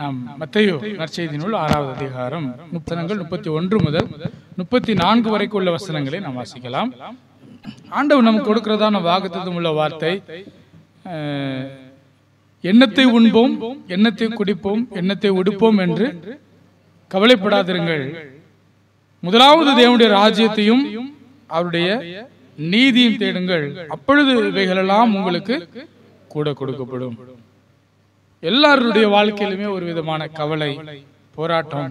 நாம் மத்தேயு நற்செய்தி நூல் 6வது அதிகாரம் வசனங்கள் 31 முதல் 34 வரைக்கும் உள்ள வசனங்களை நாம் வாசிக்கலாம். ஆண்டவர் நமக்கு கொடுக்கிறதான வாக்குத்தத்தம் உள்ள வார்த்தை, எண்ணத்தை உண்போம், எண்ணத்தை குடிப்போம், எண்ணத்தை உடுப்போம் என்று கவலைப்படாதிருங்கள். முதலாவது தேவனுடைய ராஜ்யத்தையும் அவருடைய நீதியும் தேடுங்கள், அப்பொழுது இவைகளெல்லாம் உங்களுக்கு கூட கொடுக்கப்படும். எல்லாருடைய வாழ்க்கையிலுமே ஒரு விதமான கவலை, போராட்டம்,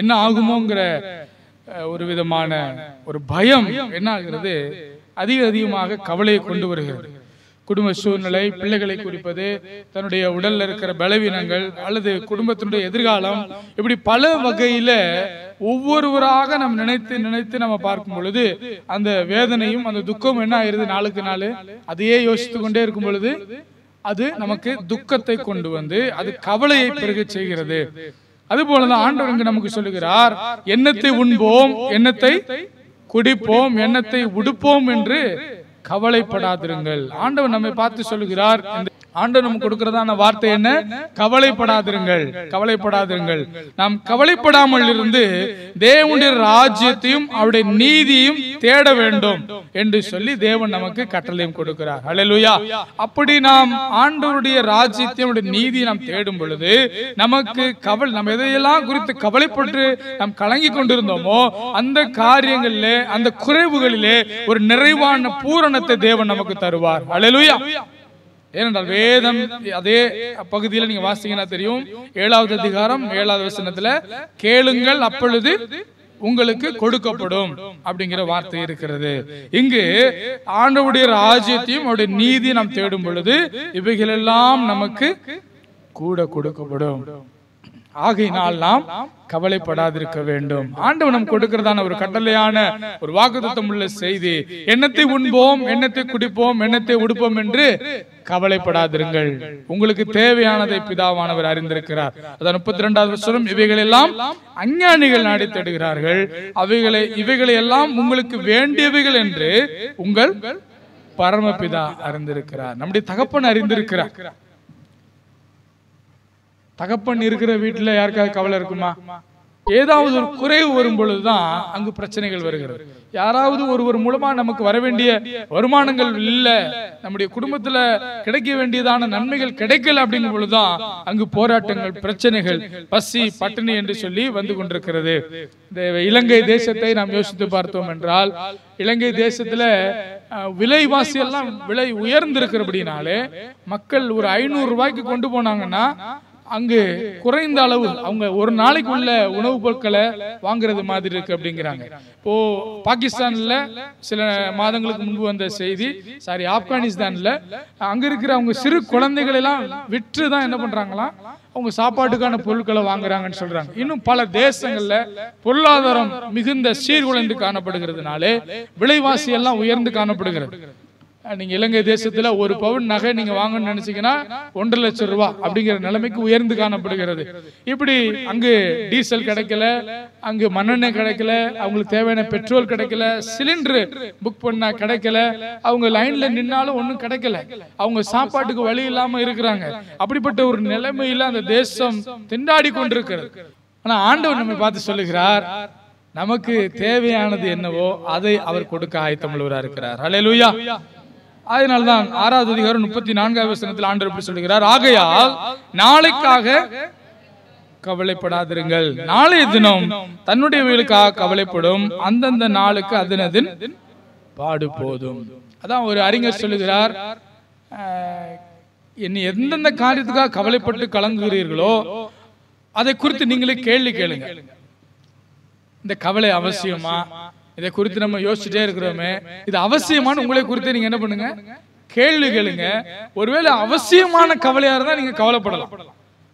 என்ன ஆகுமோங்கிற ஒரு விதமான ஒரு பயம் என்ன ஆகிறது, அதிகமாக கவலையை கொண்டு வருகிறது. குடும்ப சூழ்நிலை, பிள்ளைகளை குறிப்பது, தன்னுடைய உடல்ல இருக்கிற பலவீனங்கள் அல்லது குடும்பத்தினுடைய எதிர்காலம், இப்படி பல வகையில ஒவ்வொருவராக நம்ம நினைத்து நம்ம பார்க்கும் பொழுது அந்த வேதனையும் அந்த துக்கம் என்ன ஆயிருது, நாளுக்கு நாள் அதையே யோசித்து கொண்டே இருக்கும் பொழுது அது நமக்கு துக்கத்தை கொண்டு வந்து அது கவலையை பெருக செய்கிறது. அதுபோலதான் ஆண்டவர் இங்கு நமக்கு சொல்லுகிறார், எண்ணத்தை உண்போம், எண்ணத்தை குடிப்போம், எண்ணத்தை உடுப்போம் என்று கவலைப்படாதிருங்கள். ஆண்டவர் நம்மை பார்த்து சொல்லுகிறார். ஆண்டவர் நமக்கு கொடுக்கிறதான வார்த்தை என்ன? கவலைப்படாதிருங்கள், கவலைப்படாதிருங்கள். நாம் கவலைப்படாமல் இருந்து தேவனுடைய ராஜ்யத்தையும் அவருடைய நீதியையும் தேட வேண்டும் என்று சொல்லி தேவன் நமக்கு கட்டளையும் கொடுக்கிறார். ஹல்லேலூயா. அப்படி நாம் ஆண்டவருடைய ராஜ்யத்தையும் அவருடைய நீதியை நாம் தேடும் பொழுது நமக்கு நம்ம எதையெல்லாம் குறித்து கவலைப்பட்டு நாம் கலங்கி கொண்டிருந்தோமோ அந்த காரியங்களிலே, அந்த குறைவுகளிலே ஒரு நிறைவான பூரணத்தை தேவன் நமக்கு தருவார். ஹல்லேலூயா. ஏனென்றால் வேதம் அதே பகுதியில் நீங்க வாசிங்கன்னா தெரியும், 7வது அதிகாரம் 7வது வசனத்துல கேளுங்கள் அப்பொழுது உங்களுக்கு கொடுக்கப்படும் அப்படிங்கிற வார்த்தை இருக்கிறது. இங்கு ஆண்டவருடைய ராஜ்யத்தையும் அவருடைய நீதியை நாம் தேடும் பொழுது இவைகள் எல்லாம் நமக்கு கூட கொடுக்கப்படும். ஆகையினால் நாம் கவலைப்படாதிருக்க வேண்டும். ஆண்டவர் நமக்கு கொடுக்கிறதான ஒரு கட்டளையான ஒரு வாக்குத்தத்தம் உள்ள செய்தி, எண்ணத்தை உண்போம், எண்ணத்தை குடிப்போம், எண்ணத்தை உடுப்போம் என்று கவலைப்படாதிருங்கள். உங்களுக்கு தேவையானதை பிதாவானவர் அறிந்திருக்கிறார். அதான் 32வது வசனம், இவைகள் எல்லாம் அஞ்ஞானிகள் நாடி தேடுகிறார்கள், இவைகளை எல்லாம் உங்களுக்கு வேண்டியவைகள் என்று உங்கள் பரமபிதா அறிந்திருக்கிறார். நம்முடைய தகப்பன் அறிந்திருக்கிறார். தகப்பன் இருக்கிற வீட்டுல யாருக்காவது கவலை இருக்குமா? ஏதாவது ஒரு குறைவு வரும் பொழுதுதான் அங்கு பிரச்சனைகள் வருகிறது. யாராவது ஒருவர் மூலமா நமக்கு வர வேண்டிய வருமானங்கள் இல்ல, நம்முடைய குடும்பத்துல கிடைக்க வேண்டியதான நன்மைகள் கிடைக்கல அப்படிங்கும் பொழுதுதான் அங்கு போராட்டங்கள், பிரச்சனைகள், பசி, பட்டினி என்று சொல்லி வந்து கொண்டிருக்கிறது. இந்த இலங்கை தேசத்தை நாம் யோசித்து பார்த்தோம் என்றால், இலங்கை தேசத்துல விலைவாசி எல்லாம் விலை உயர்ந்திருக்கிறபடினாலே மக்கள் ஒரு 500 ரூபாய்க்கு கொண்டு போனாங்கன்னா அங்கு குறைந்த அளவு அவங்க ஒரு நாளைக்கு உள்ள உணவுப் பொருட்களை வாங்குறது மாதிரி இருக்கு அப்படிங்கிறாங்க. இப்போ பாகிஸ்தான்ல சில மாதங்களுக்கு முன்பு வந்த செய்தி, ஆப்கானிஸ்தான்ல அங்க இருக்கிற அவங்க சிறு குழந்தைகள் எல்லாம் விற்று தான் என்ன பண்றாங்களாம், அவங்க சாப்பாட்டுக்கான பொருட்களை வாங்குறாங்கன்னு சொல்றாங்க. இன்னும் பல தேசங்கள்ல பொருளாதாரம் மிகுந்த சீர்குலைந்து காணப்படுகிறதுனாலே விலைவாசி எல்லாம் உயர்ந்து காணப்படுகிறது. நீங்க இலங்கை தேசத்துல ஒரு பவுன் நகை நீங்க வாங்கணும்னு நினைச்சீங்கன்னா 1.5 லட்சம் ரூபாய் அப்படிங்கிற நிலைமைக்கு உயர்ந்து காணப்படுகிறது. இப்படி அங்கு டீசல் கிடைக்கல, அங்கு மண்ணெண்ணெய் கிடைக்கல, அவங்களுக்கு தேவையான பெட்ரோல் கிடைக்கல, சிலிண்டர் புக் பண்ணா கிடைக்கல, அவங்க லைன்ல நின்னாலும் ஒன்னும் கிடைக்கல, அவங்க சாப்பாட்டுக்கு வழி இல்லாம இருக்கிறாங்க. அப்படிப்பட்ட ஒரு நிலைமையில அந்த தேசம் திண்டாடி கொண்டிருக்கிறது. ஆனா ஆண்டவர் நம்மை பார்த்து சொல்லுகிறார், நமக்கு தேவையானது என்னவோ அதை அவர் கொடுக்க ஆயத்தமுள்ளவராக இருக்கிறார். ஹல்லேலூயா. அதனால்தான் 6வது அதிகாரம் 34வது வசனத்தில் ஆண்டவர் இப்படி சொல்லுகிறார், ஆகையால் நாளைக்காக கவலைப்படாதிருங்கள், நாளைய தினம் தன்னுடையவர்களுக்காக கவலைப்படும், அந்தந்த நாளுக்கு அதனதின் பாடு போதும். அதான் ஒரு அறிஞர் சொல்லுகிறார், எந்தெந்த காரியத்துக்காக கவலைப்பட்டு கலங்குகிறீர்களோ அதை குறித்து நீங்களே கேள்வி கேளுங்க. இந்த கவலை அவசியமா? இதை குறித்து நம்ம யோசிச்சுட்டே இருக்கிறோமே, இது அவசியமான உங்களை குறித்து நீங்க என்ன பண்ணுங்க, கேள்வி கேளுங்க. ஒருவேளை அவசியமான கவலையா இருந்தா நீங்க கவலைப்படலாம்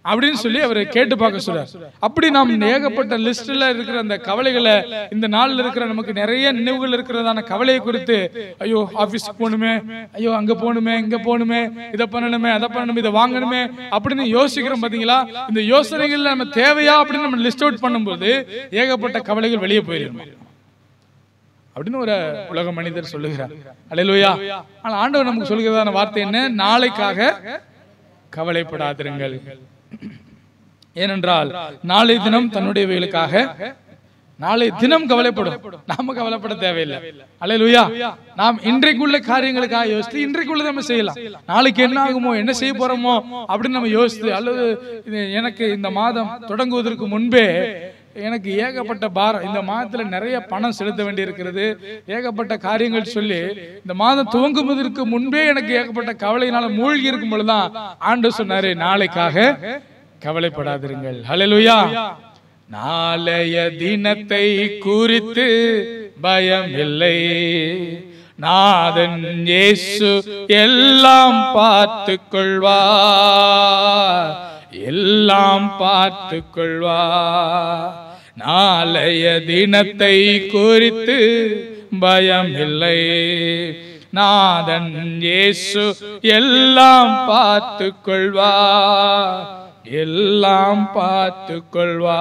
அப்படின்னு சொல்லி அவரை கேட்டு பார்க்க சொல்றார். அப்படி நாம் ஏகப்பட்ட லிஸ்ட்ல இருக்கிற அந்த கவலைகளை, இந்த நாள்ல இருக்கிற நமக்கு நிறைய நினைவுகள் இருக்கிறதான கவலையை குறித்து, ஐயோ ஆபீஸ்க்கு போகணுமே, ஐயோ அங்க போகணுமே, இங்க போகணுமே, இதை பண்ணணுமே, அதை பண்ணணுமே, இதை வாங்கணுமே அப்படின்னு யோசிக்கிறோம் பாத்தீங்களா? இந்த யோசனைகள் நம்ம தேவையா அப்படின்னு நம்ம லிஸ்ட் அவுட் பண்ணும்போது ஏகப்பட்ட கவலைகள் வெளியே போயிடும் அப்படின்னு ஒரு உலக மனிதர் சொல்லுகிறார். அல்லேலூயா. ஆனா ஆண்டவர் நமக்கு சொல்கிறதான வார்த்தை என்ன? நாளைக்காக கவலைப்படாதிருங்கள். ஏனென்றால் நாளை தினம் தன்னுடையவைகளுக்காக நாளை தினம் கவலைப்படும், நாம கவலைப்பட தேவையில்லை. அல்லேலூயா. நாம் இன்றைக்குள்ள காரியங்களுக்காக யோசித்து இன்றைக்குள்ள நம்ம செய்யலாம். நாளைக்கு என்ன ஆகுமோ, என்ன செய்ய போறோமோ அப்படின்னு நம்ம யோசித்து, அல்லது எனக்கு இந்த மாதம் தொடங்குவதற்கு முன்பே எனக்கு ஏகப்பட்ட பாரம், இந்த மாதத்துல நிறைய பணம் செலுத்த வேண்டி இருக்கிறது, ஏகப்பட்ட காரியங்கள் சொல்லி இந்த மாதம் துவங்குவதற்கு முன்பே எனக்கு ஏகப்பட்ட கவலையினால மூழ்கி இருக்கும் பொழுதுதான் ஆண்டவர் சொன்னாரு, நாளைக்காக கவலைப்படாதிருங்கள். அல்லேலூயா. நாளைய தினத்தை குறித்து பயம் இல்லை, நாதன் இயேசு எல்லாம் பார்த்து கொள்வார், எல்லாம் பார்த்து கொள்வார். நாளைய தினத்தை குறித்து பயம் இல்லை, நாதன் இயேசு எல்லாம் பார்த்து கொள்வார், எல்லாம் பார்த்து கொள்வா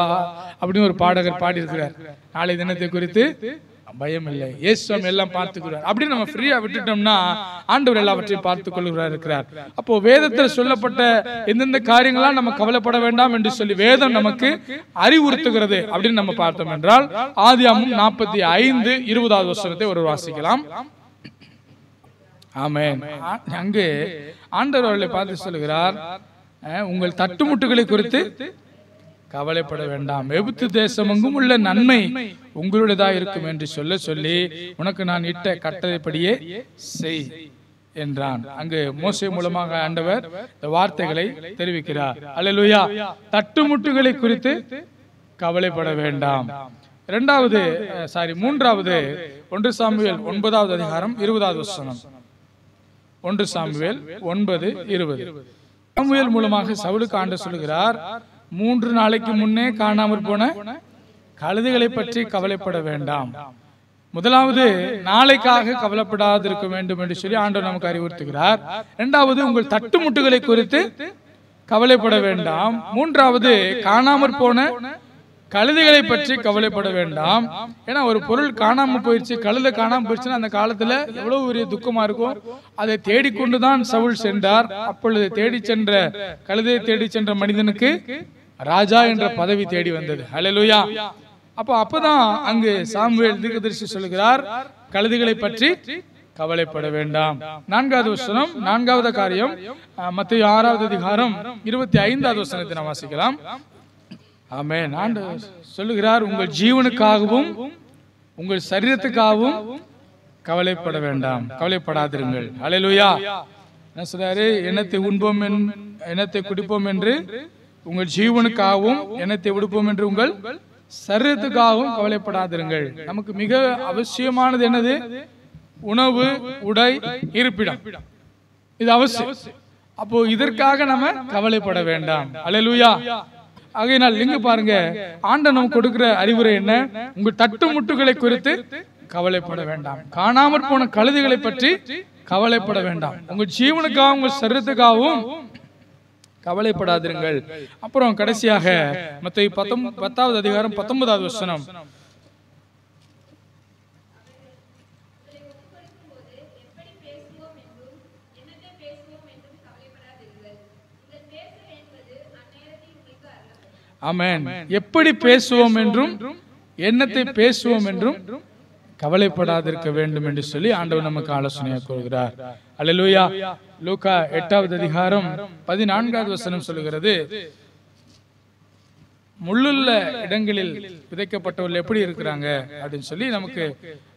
அப்படின்னு ஒரு பாடகர் பாடி இருக்கிறார். நாளை தினத்தை குறித்து பயம் இல்லை, இயேசு எல்லாம் பார்த்துக்கிறார் அப்படின்னு நம்ம ஃப்ரீயா விட்டுட்டோம்னா ஆண்டவர் எல்லாவற்றையும் பார்த்துக் கொள்கிறார் இருக்கிறார். அப்போ வேதத்தில் சொல்லப்பட்ட எந்தெந்த காரியங்களாம் நம்ம கவலைப்பட வேண்டாம் என்று சொல்லி வேதம் நமக்கு அறிவுறுத்துகிறது அப்படின்னு நம்ம பார்த்தோம் என்றால் ஆதியாகமம் 45:20 வசனத்தை ஒரு வாசிக்கலாம். ஆமென். அங்கு ஆண்டவர் அவர்களை பார்த்து சொல்கிறார், உங்கள் தட்டுமுட்டுகளை குறித்து கவலைப்பட வேண்டாம், எகிப்து தேசமெங்கும் உள்ள நன்மை உங்களுடையதா இருக்கும் என்று சொல்லி உனக்கு நான் இட்ட கட்டளைப்படியே செய் என்றான். அங்கு மோசே மூலமாக ஆண்டவர் இந்த வார்த்தைகளை தெரிவிக்கிறார். அல்லேலூயா. தட்டுமுட்டுகளை குறித்து கவலைப்பட வேண்டாம். மூன்றாவது 1 சாமுவேல் 9வது அதிகாரம் 20வது வசனம். 1 சாமுவேல் 9:20. சாமுவேல் மூலமாக சவுலுக்கு ஆண்டவர் சொல்கிறார், 3 நாளைக்கு முன்னே காணாமற் போன கழுதைகளை பற்றி கவலைப்பட வேண்டாம். முதலாவது நாளைக்காக கவலைப்படாதிருக்க வேண்டும் என்று சொல்லி ஆண்டவர் நமக்கு அறிவுறுத்துகிறார். 2வது உங்கள் தட்டுமுட்டுகளை குறித்து கவலைப்பட வேண்டாம். 3வது காணாமற் போன கழுதைகளை பற்றி கவலைப்பட வேண்டாம். ஏன்னா ஒரு பொருள் காணாம போயிடுச்சு, கழுதை காணாம போயிடுச்சுன்னா அந்த காலத்துல எவ்வளவு பெரிய துக்கமா இருக்கும். அதை தேடிக்கொண்டுதான் சவுல் சென்றார். அப்பொழுது தேடி சென்ற கழுதையை தேடி சென்ற மனிதனுக்கு ராஜா என்ற பதவி தேடி வந்தது. அல்லேலூயா. அப்பதான் அங்கு சாமுவேல் தீர்க்கதரிசி சொல்கிறார், கழுதைகளை பற்றி கவலைப்பட வேண்டாம். 4வது வசனம், 4வது காரியம் மத்தேயு 6வது அதிகாரம் 25வது வசனத்தை நாம் வாசிக்கலாம். ஆமென். ஆண்டவர் சொல்லுகிறார், உங்கள் ஜீவனுக்காகவும் உங்கள் சரீரத்துக்காகவும் கவலைப்பட வேண்டாம், கவலைப்படாதிருங்கள். அல்லேலூயா. என்ன சொல்றாரு? எண்ணத்தை உண்போம் எண்ணத்தை குடிப்போம் என்று உங்கள் ஜீவனுக்காகவும் எண்ணத்தை விடுப்போம் என்று உங்கள் சரீரத்துக்காகவும் கவலைப்படாதிருங்கள். நமக்கு மிக அவசியமானது என்னது? உணவு, உடை, இருப்பிடம். இது அவசியம். அப்போ இதற்காக நம்ம கவலைப்பட வேண்டாம். அல்லேலூயா. ஆகையினால் இங்க பாருங்க, ஆண்டவர் நமக்கு கொடுக்கிற அறிவுரை என்ன? உங்கள் தட்டுமுட்டுகளை குறித்து கவலைப்பட வேண்டாம், காணாமற் போன கழுதைகளை பற்றி கவலைப்பட வேண்டாம், உங்கள் ஜீவனுக்காகவும் உங்கள் சரீரத்துக்காகவும் கவலைப்படாதிருங்கள். அப்புறம் கடைசியாக மத்தேயு 10வது அதிகாரம் 19வது வசனம். ஆமென். எப்படி பேசுவோம் என்றும் என்னத்தை பேசுவோம் என்றும் கவலைப்படாதிருக்க வேண்டும் என்று சொல்லி ஆண்டவர் நமக்கு ஆலோசனையாக கூறுகிறார். அல்லேலூயா. லூக்கா 8வது அதிகாரம் 14வது வசனம் சொல்லுகிறது, முள்ளுள்ள இடங்களில் விதைக்கப்பட்டவர்கள் எப்படி இருக்கிறாங்க அப்படின்னு சொல்லி நமக்கு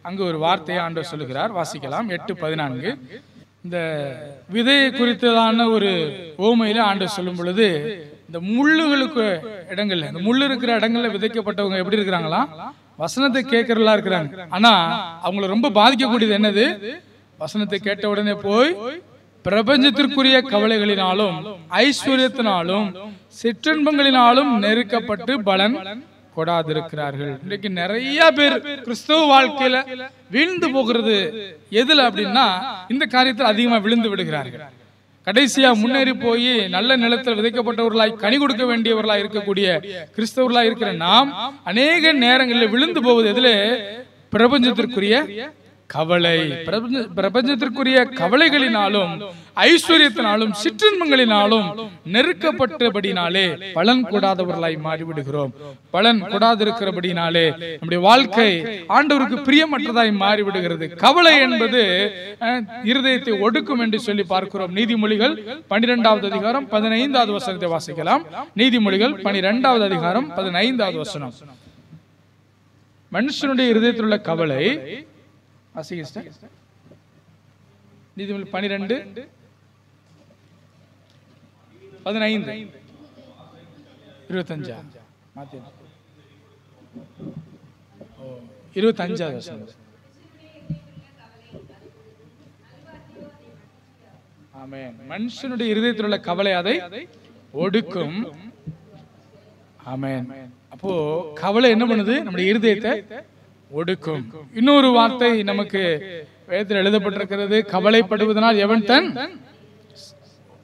அங்கு ஒரு வார்த்தையை ஆண்டவர் சொல்லுகிறார். வாசிக்கலாம். 8:14. இந்த விதையை குறித்ததான ஒரு ஓமையில ஆண்டவர் சொல்லும் பொழுது, இந்த முள்ளுகளுக்கு இடங்கள்ல, இந்த முள்ளு இருக்கிற இடங்கள்ல விதைக்கப்பட்டவங்க எப்படி இருக்கிறாங்களா? வசனத்தை கேட்கறதா இருக்கிறாங்க. ஆனா அவங்களை ரொம்ப பாதிக்கக்கூடியது என்னது? வசனத்தை கேட்ட உடனே போய் பிரபஞ்சத்திற்குரிய கவலைகளினாலும் ஐஸ்வர்யத்தினாலும் சிற்றின்பங்களினாலும் நெருக்கப்பட்டு பலன் கொடாதிருக்கிறார்கள். இன்றைக்கு நிறைய பேர் கிறிஸ்தவ வாழ்க்கையில வீழ்ந்து போகிறது எதுல அப்படின்னா, இந்த காரியத்தில் அதிகமா விழுந்து விடுகிறார்கள். கடைசியா முன்னேறி போய் நல்ல நிலத்தில் விதைக்கப்பட்டவர்களாய் கனி கொடுக்க வேண்டியவர்களாய் இருக்கக்கூடிய கிறிஸ்தவர்களாய் இருக்கிற நாம் அநேக நேரங்களில் விழுந்து போவது எதிலே? பிரபஞ்சத்திற்குரிய கவலை, பிரபஞ்சத்திற்குரிய கவலைகளினாலும் ஐஸ்வர்யத்தினாலும் சிற்றின்பங்களினாலும் நெருக்கப்பட்டபடினாலே பலன் கூடாதவர்களாய் மாறிவிடுகிறோம். பலன் கூடாதிருக்கிறபடினாலே நம்முடைய வாழ்க்கை ஆண்டவருக்கு பிரியமற்றதாய் மாறிவிடுகிறது. கவலை என்பது இருதயத்தை ஒடுக்கும் என்று சொல்லி பார்க்கிறோம். நீதிமொழிகள் 12வது அதிகாரம் 15வது வசனத்தை வாசிக்கலாம். நீதிமொழிகள் 12வது அதிகாரம் 15வது வசனம். மனுஷனுடைய இருதயத்தில் உள்ள கவலை, நீதிமொழி 12 15 25 25வது வசனம். ஆமென். மனுஷனுடைய இருதயத்தில் உள்ள கவலை அதை ஒடுக்கும். ஆமென். அப்போ கவலை என்ன பண்ணுது? நம்முடைய இருதயத்தை ஒடுக்கும். இன்னொரு வார்த்தை நமக்கு வேதத்தில் எழுதப்பட்டிருக்கிறது, கவலைப்படுவதனால் எவன் தன்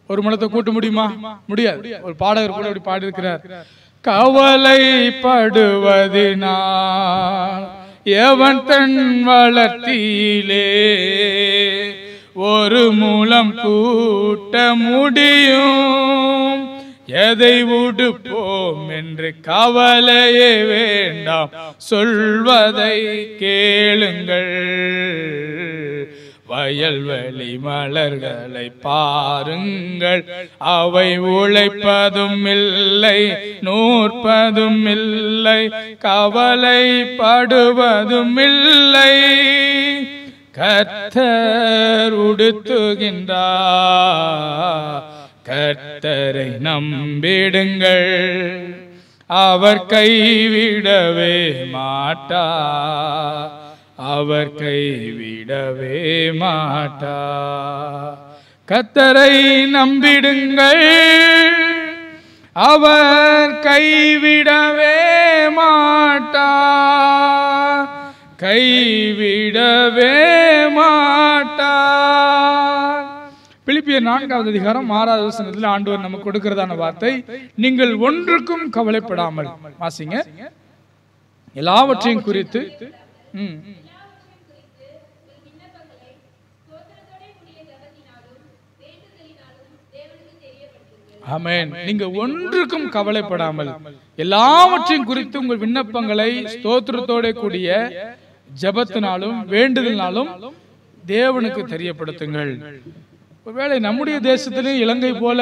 ஒரு மனத்தை கூட்ட முடியுமா? முடியாது. ஒரு பாடகர் கூட அப்படி பாடி இருக்கிறார், கவலைப்படுவதினால் எவன் தன் வளர்த்தியிலே ஒரு மூலம் கூட்ட முடியும், எதை உடுப்போம் என்று கவலையே வேண்டாம், சொல்வதை கேளுங்கள். வயல்வெளி மலர்களை பாருங்கள், அவை உழைப்பதும் இல்லை நூற்பதும் இல்லை, கவலைப்படுவதும் இல்லை. கர்த்தர் உடுத்துகின்றார், கர்த்தரை நம்பிடுங்கள், அவர் கைவிடவே மாட்டார், அவர் கைவிடவே மாட்டார். கர்த்தரை நம்பிடுங்கள், அவர் கைவிடவே மாட்டார், கைவிடவே மாட்டார். பிலிப்பியர் 4வது அதிகாரம் 6வது வசனத்தில் ஆண்டவர் நமக்கு கொடுக்கிறதான வார்த்தை, நீங்கள் ஒன்றுக்கும் கவலைப்படாமல், வாசிங்க, எல்லாவற்றையும் குறித்து ஆமென். நீங்க ஒன்றுக்கும் கவலைப்படாமல் எல்லாவற்றையும் குறித்து உங்கள் விண்ணப்பங்களை ஸ்தோத்திரத்தோட கூடிய ஜெபத்தினாலும் வேண்டுதலினாலும் தேவனுக்கு தெரியப்படுத்துங்கள். ஒருவேளை நம்முடைய தேசத்திலும் இலங்கை போல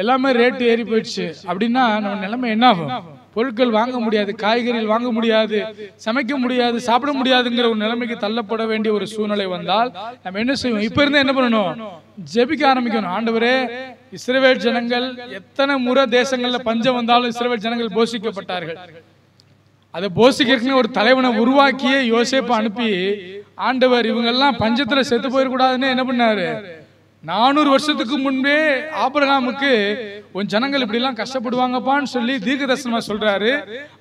எல்லாமே ரேட்டு ஏறி போயிடுச்சு அப்படின்னா நம்ம நிலைமை என்ன ஆகும்? பொருட்கள் வாங்க முடியாது, காய்கறிகள் வாங்க முடியாது, சமைக்க முடியாது, சாப்பிட முடியாதுங்கிற ஒரு நிலைமைக்கு தள்ளப்பட வேண்டிய ஒரு சூழ்நிலை வந்தால் நம்ம என்ன செய்வோம்? இப்ப இருந்து என்ன பண்ணணும்? ஜெபிக்க ஆரம்பிக்கணும். ஆண்டவரே, இஸ்ரவேல் ஜனங்கள் எத்தனை முறை தேசங்கள்ல பஞ்சம் வந்தாலும் இஸ்ரவேல் ஜனங்கள் போஷிக்கப்பட்டார்கள். அதை போஷிக்கிறதுக்கு ஒரு தலைவனை உருவாக்கிய யோசேப்பை அனுப்பி ஆண்டவர் இவங்கெல்லாம் பஞ்சத்துல செத்து போயிடக்கூடாதுன்னு என்ன பண்ணாரு? 400 வருஷத்துக்கு முன்பே ஆபிரகாமுக்கு உன் ஜனங்கள் இப்படி எல்லாம் கஷ்டப்படுவாங்கப்பான்னு சொல்லி தீர்க்கதரிசனமா சொல்றாரு.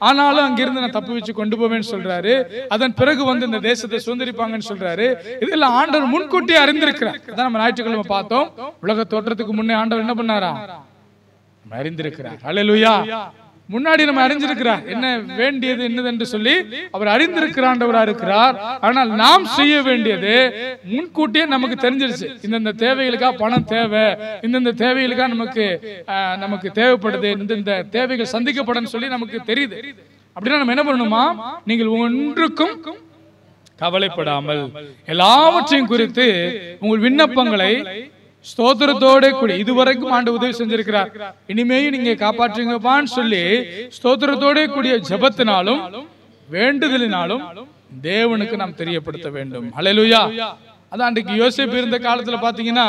ஆனாலும் அங்கிருந்து நான் தப்பு வச்சு கொண்டு போவேன்னு சொல்றாரு. அதன் பிறகு வந்து இந்த தேசத்தை சுதந்திரிப்பாங்கன்னு சொல்றாரு. இதெல்லாம் ஆண்டவர் முன்கூட்டியே அறிந்திருக்கிறார். அதான் நம்ம ஞாயிற்றுக்கிழமை பார்த்தோம். உலக தோற்றத்துக்கு முன்னே ஆண்டவர் என்ன பண்ணாரா? அறிந்திருக்கிறார். அல்லேலூயா. முன்னாடி நம்ம அறிஞ்சிருக்கிறார் என்ன வேண்டியது என்னது என்று சொல்லி அவர் அறிந்திருக்கிறாண்டவரா இருக்கிறார். ஆனால் நாம் செய்ய வேண்டியது முன்கூட்டியே நமக்கு தெரிஞ்சிருச்சு. இந்த தேவைகளுக்கா பணம் தேவை, இந்த தேவைகளுக்கா நமக்கு தேவைப்படுது, இந்த தேவைகள் சந்திக்கப்படும் சொல்லி நமக்கு தெரியுது. அப்படின்னா நம்ம என்ன பண்ணணுமா? நீங்கள் ஒன்றுக்கும் கவலைப்படாமல் எல்லாவற்றையும் குறித்து உங்கள் விண்ணப்பங்களை ஸ்தோத்திரத்தோட கூடி, இதுவரைக்கும் ஆண்டு உதவி செஞ்சிருக்கிறார், இனிமேயும் நீங்க காப்பாற்றுங்கப்பான்னு சொல்லி ஸ்தோத்திரத்தோட கூடிய ஜெபத்தினாலும் வேண்டுதலினாலும் தேவனுக்கு நாம் தெரியப்படுத்த வேண்டும். அல்லேலூயா. அதான் அன்றைக்கு யோசேப்பு இருந்த காலத்துல பாத்தீங்கன்னா,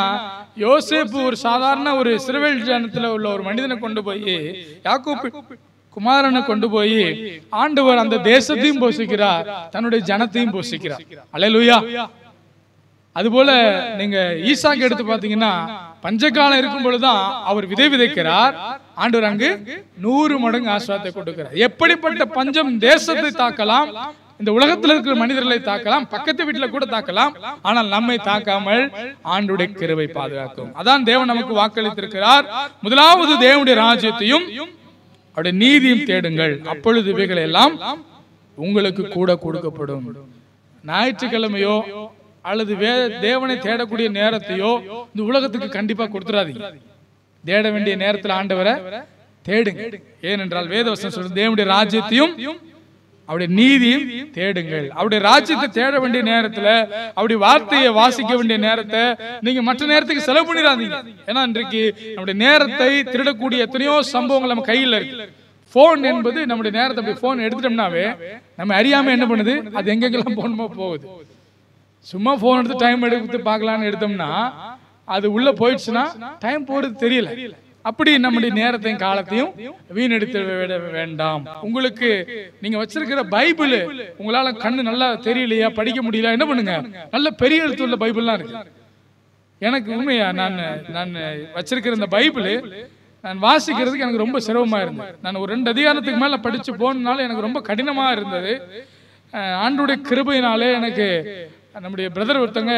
யோசேப்பு ஒரு சாதாரண ஒரு இஸ்ரவேல் ஜனத்துல உள்ள ஒரு மனிதனை கொண்டு போய், யாக்கோபு குமாரனை கொண்டு போய் ஆண்டவர் அந்த தேசத்தையும் போஷிக்கிறார், தன்னுடைய ஜனத்தையும் போஷிக்கிறார். அல்லேலூயா. அதுபோல நீங்க ஈசாக்கு எடுத்து பாத்தீங்கன்னா, பஞ்சகாலம் இருக்கும் பொழுதுதான் அவர் விதை விதைக்கிறார், ஆண்டவர் அங்கு 100 மடங்கு ஆசீர்வாதத்தை கொடுக்கிறார். எப்படிப்பட்ட பஞ்சம் தேசத்தை தாக்கலாம், இந்த உலகத்தில் இருக்கிற மனிதர்களை தாக்கலாம், பக்கத்து வீட்டுல கூட தாக்கலாம், ஆனால் நம்மை தாக்காமல் ஆண்டுடைய கிருபை பாதுகாக்கும். அதான் தேவன் நமக்கு வாக்களித்திருக்கிறார். முதலாவது தேவனுடைய ராஜ்யத்தையும் அவருடைய நீதியும் தேடுங்கள், அப்பொழுது இவைகள் எல்லாம் உங்களுக்கு கூட கொடுக்கப்படும். ஞாயிற்றுக்கிழமையோ அல்லது தேவனை தேடக்கூடிய நேரத்தையோ இந்த உலகத்துக்கு கண்டிப்பா கொடுத்துடாதீங்க. தேட வேண்டிய நேரத்தில் ஆண்டவரை தேடுங்க. ஏனென்றால் வேதவசனம் சொல்றது தேவனுடைய ராஜ்யத்தையும் அவருடைய நீதியும் தேடுங்கள். அவருடைய ராஜ்யத்தை தேட வேண்டிய நேரத்துல அவருடைய வார்த்தையை வாசிக்க வேண்டிய நேரத்தை நீங்க மற்ற நேரத்துக்கு செலவு பண்ணிடாதீங்க. ஏன்னா இன்றைக்கு நம்முடைய நேரத்தை திருடக்கூடிய எத்தனையோ சம்பவங்கள் நம்ம கையில் இருக்கு. போன் என்பது நம்முடைய நேரத்தை அப்படி போன் எடுத்துட்டோம்னாவே நம்ம அறியாம என்ன பண்ணுது, அது எங்கெங்கெல்லாம் போகணுமோ போகுது. சும்மா போன் எடுத்து டைம் எடுத்து பார்க்கலான்னு எடுத்தோம்னா அது உள்ள போயிடுச்சுன்னா டைம் போறது தெரியல. அப்படி நம்முடைய நேரத்தையும் காலத்தையும் வீணெடுத்து விட வேண்டாம். உங்களுக்கு நீங்க வச்சிருக்கிற பைபிள் உங்களால கண்ணு நல்லா தெரியலையா, படிக்க முடியல, என்ன பண்ணுங்க, நல்ல பெரிய எழுத்துள்ள பைபிள்லாம் இருக்கு. எனக்கு உண்மையா நான் வச்சிருக்கிற இந்த பைபிள் நான் வாசிக்கிறதுக்கு எனக்கு ரொம்ப சிரமமா இருந்தது. நான் ஒரு 2 அதிகாரத்துக்கு மேல படிச்சு போனாலும் எனக்கு ரொம்ப கடினமா இருந்தது. ஆண்டவருடைய கிருபையினாலே எனக்கு நம்முடைய பிரதர் ஒருத்தங்க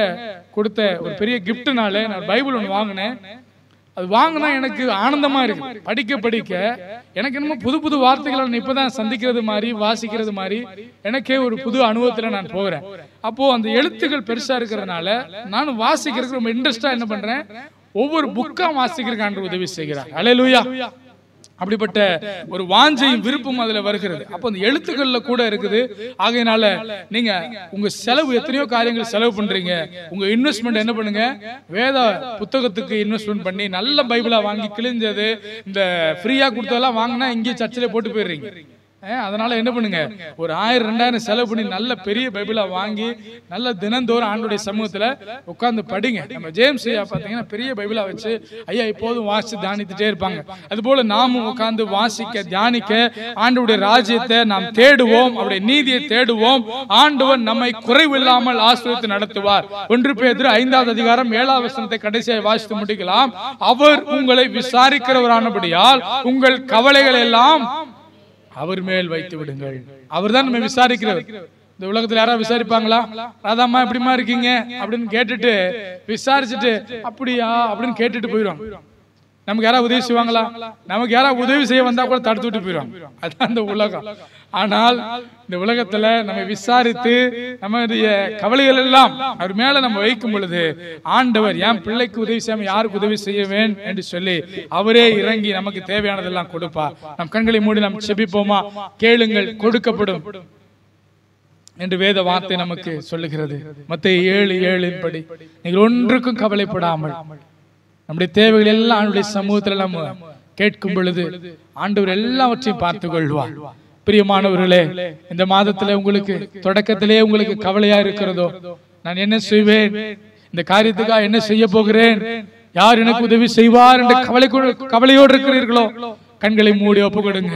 கொடுத்த ஒரு பெரிய கிஃப்ட்னாலே நான் பைபிள் ஒன்று வாங்கினேன். அது வாங்கினா எனக்கு ஆனந்தமா இருக்கு. படிக்க படிக்க எனக்கு என்னமோ புது புது வார்த்தைகளை நான் இப்பதான் சந்திக்கிறது மாதிரி வாசிக்கிறது மாதிரி எனக்கே ஒரு புது அனுபவத்துல நான் போகிறேன். அப்போ அந்த எழுத்துக்கள் பெருசா இருக்கிறதுனால நான் வாசிக்கிறதுக்கு ரொம்ப இன்ட்ரெஸ்டா என்ன பண்றேன், ஒவ்வொரு புக்கா வாசிக்கிறதுக்கு ஆண்டவர் உதவி செய்கிறார். அல்லேலூயா. அப்படிப்பட்ட ஒரு வாஞ்சையும் விருப்பம் அதுல வருகிறது. அப்போ அந்த எழுத்துக்கள்ல கூட இருக்குது. ஆகையினால நீங்க உங்க செலவு எத்தனையோ காரியங்கள் செலவு பண்றீங்க. உங்க இன்வெஸ்ட்மெண்ட் என்ன பண்ணுங்க, வேத புத்தகத்துக்கு இன்வெஸ்ட்மெண்ட் பண்ணி நல்ல பைபிளா வாங்கி கிழிஞ்சது இந்த ஃப்ரீயா கொடுத்ததெல்லாம் வாங்கினா இங்கே சர்ச்சிலே போட்டு போயிடுறீங்க. அதனால என்ன பண்ணுங்க, ஒரு 1000-2000 செலவு பண்ணி நல்ல பெரிய பைபிளா வாங்கி நல்ல தினந்தோறும் ஆண்டவருடைய சமூகத்துல உட்கார்ந்து படிங்க. நம்ம ஜேம்ஸ் ஐயா பாத்தீங்கன்னா பெரிய பைபிளா வச்சு ஐயா இப்போதும் வாசிச்சு தியானித்துட்டே இருப்பாங்க. அது போல நாமும் உட்கார்ந்து வாசிக்க தியானிக்க ஆண்டவருடைய ராஜ்யத்தை நாம் தேடுவோம், அவருடைய நீதியை தேடுவோம். ஆண்டவர் நம்மை குறைவில்லாமல் ஆசீர்வதித்து நடத்துவார். 1 பேதுரு 5வது அதிகாரம் 7வது வசனத்தை கடைசியாக வாசித்து முடிக்கலாம். அவர் உங்களை விசாரிக்கிறவரானபடியால் உங்கள் கவலைகள் எல்லாம் அவர் மேல் வைத்து விடுங்கள். அவர் தான் நம்ம விசாரிக்கிறவர். இந்த உலகத்துல யாராவது விசாரிப்பாங்களா, ராதாம்மா எப்படிமா இருக்கீங்க அப்படின்னு கேட்டுட்டு விசாரிச்சுட்டு அப்படியா அப்படின்னு கேட்டுட்டு போயிடுவாங்க. நமக்கு யாராவது உதவி செய்வாங்களா, நமக்கு யாராவது உதவி செய்ய வந்தா கூட தடுத்து விட்டு போயிடுவாங்க. அதுதான் இந்த உலகம். ஆனால் இந்த உலகத்துல நம்ம விசாரித்து நம்முடைய கவலைகள் எல்லாம் அவர் மேல நம்ம வைக்கும் பொழுது ஆண்டவர் என் பிள்ளைக்கு உதவி செய்யாம யாருக்கு உதவி செய்வேன் என்று சொல்லி அவரே இறங்கி நமக்கு தேவையானதெல்லாம் கொடுப்பார். நம் கண்களை மூடி நாம் செபிப்போமா? கேளுங்கள் கொடுக்கப்படும் என்று வேத வார்த்தை நமக்கு சொல்லுகிறது. மத்தேயு 7:7 படி நீங்கள் ஒன்றுக்கும் கவலைப்படாமல் நம்முடைய தேவைகள் எல்லாம் ஆண்டவருடைய சமூகத்துல நம்ம கேட்கும் பொழுது ஆண்டவர் எல்லாவற்றையும் பார்த்துக் கொள்வார். பிரியமானவர்களே, இந்த மாதத்துல உங்களுக்கு தொடக்கத்திலே உங்களுக்கு கவலையா இருக்கிறதோ, நான் என்ன செய்வேன், இந்த காரியத்துக்காக என்ன செய்ய போகிறேன், யார் எனக்கு உதவி செய்வார் என்ற கவலையோடு இருக்கிறீர்களோ கண்களை மூடி ஒப்பு கொடுங்க.